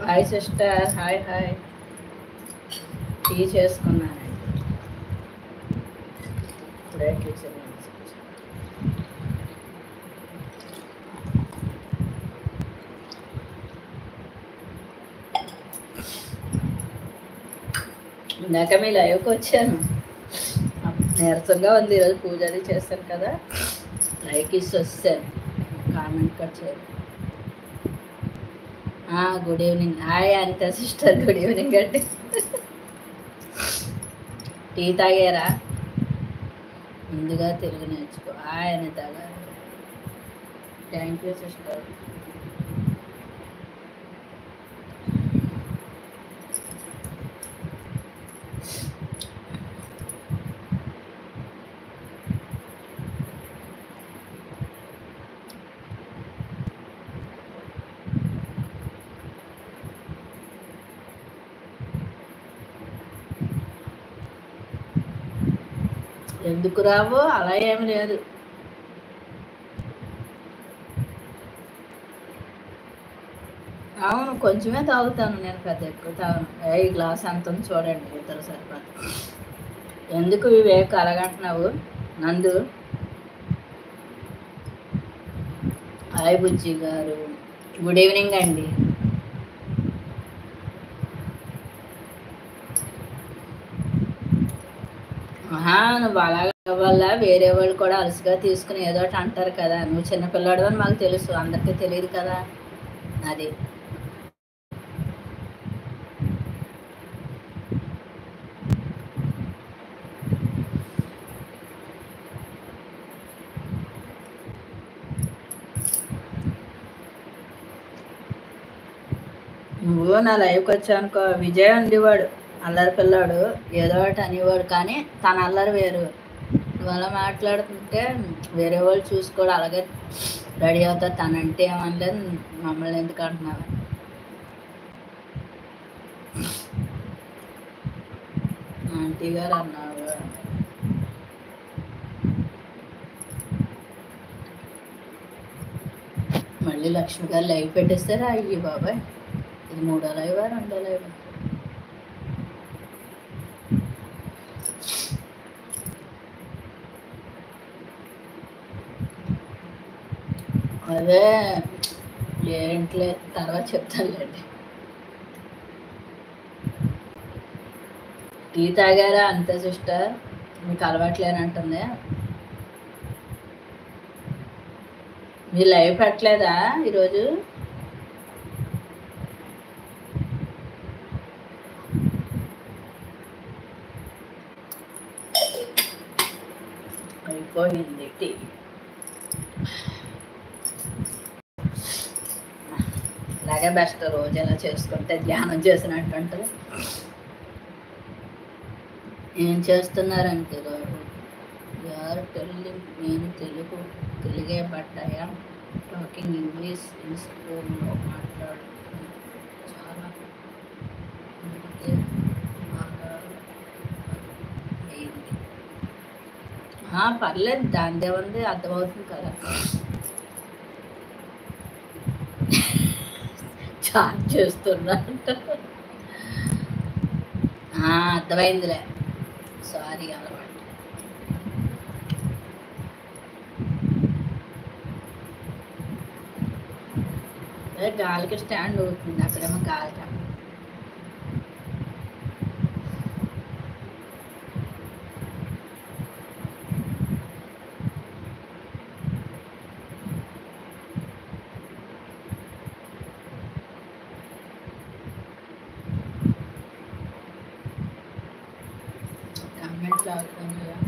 Hi sister, hi hi. Tea చేసుకున్నాను ఇప్పుడే. Kitchen ఇందాక మీ లైవ్కి వచ్చాను. నీరసంగా ఉంది, ఈరోజు పూజ అది చేశాను కదా, లైక్ ఇచ్చి వస్తాను. కామెంట్ కట్ చేయాలి. Good evening. హాయ్ అంతే సిస్టర్, గుడ్ ఈవినింగ్ అండి. టీ తాగారా? ముందుగా తెలుగు నేర్చుకో. హాయ్ అనిత గారు, థ్యాంక్ యూ సిస్టర్. ఎందుకు రావు? అలా ఏమి లేదు. అవును, కొంచెమే తాగుతాను నేను, పెద్ద ఎక్కువ తాగను. ఈ గ్లాస్ ఎంత ఉంది చూడండి, ఇద్దరు సరిపోదు. ఎందుకు వివేక్ అలాగంటున్నావు? నందు, హాయ్ బుజ్జి గారు, గుడ్ ఈవినింగ్ అండి. నువ్వు అలాగ వల్ల వేరే వాళ్ళు కూడా అలసిగా తీసుకుని ఏదో ఒకటి అంటారు కదా. నువ్వు చిన్నపిల్లాడు అని మాకు తెలుసు, అందరికీ తెలియదు కదా. అది నువ్వు నా లైవ్కి వచ్చానుకో, విజయ్ ఉండేవాడు అల్లరి పిల్లాడు, ఏదో ఒకటి అనేవాడు, కానీ తన అల్లరి వేరు. నువ్వు అలా మాట్లాడుతుంటే వేరే వాళ్ళు చూసుకోవడం, అలాగే రెడీ అవుతారు. తనంటే ఏమనలేదు, మమ్మల్ని ఎందుకు అంటున్నావు? ఆంటీ గారు అన్నావు. మళ్ళీ లక్ష్మి గారు లైవ్ పెట్టేస్తారా? అయ్యి బాబాయ్, ఇది 3వ లైవ్ 2వ లైవ్? అదే ఏంట్లే, తర్వాత చెప్తానులేండి. టీ తాగారా? అంతే సిస్టర్, మీకు అలవాట్లేనంటుంది. మీరు లైవ్ పెట్టలేదా ఈరోజు? అయిపోయింది టీ. అలాగే బెస్ట్, రోజు ఎలా చేసుకుంటే ధ్యానం చేసినట్టు ఉంటుంది. ఏం చేస్తున్నారంటే యారు టెల్లింగ్, నేను తెలుగే పట్టాయా టాకింగ్ ఇంగ్లీష్ ఇన్ స్కూల్లో మాట్లాడు చాలా అందుకే అయింది. పర్లేదు, దాందే ఉంది, అర్థమవుతుంది కదా. చార్జ్ చేస్తున్నా, అర్థమైందిలే, సారీ అలవాటు. గాలికి స్టాండ్ అవుతుంది, అక్కడేమో గాలి. కామెంట్ లాగుతాను.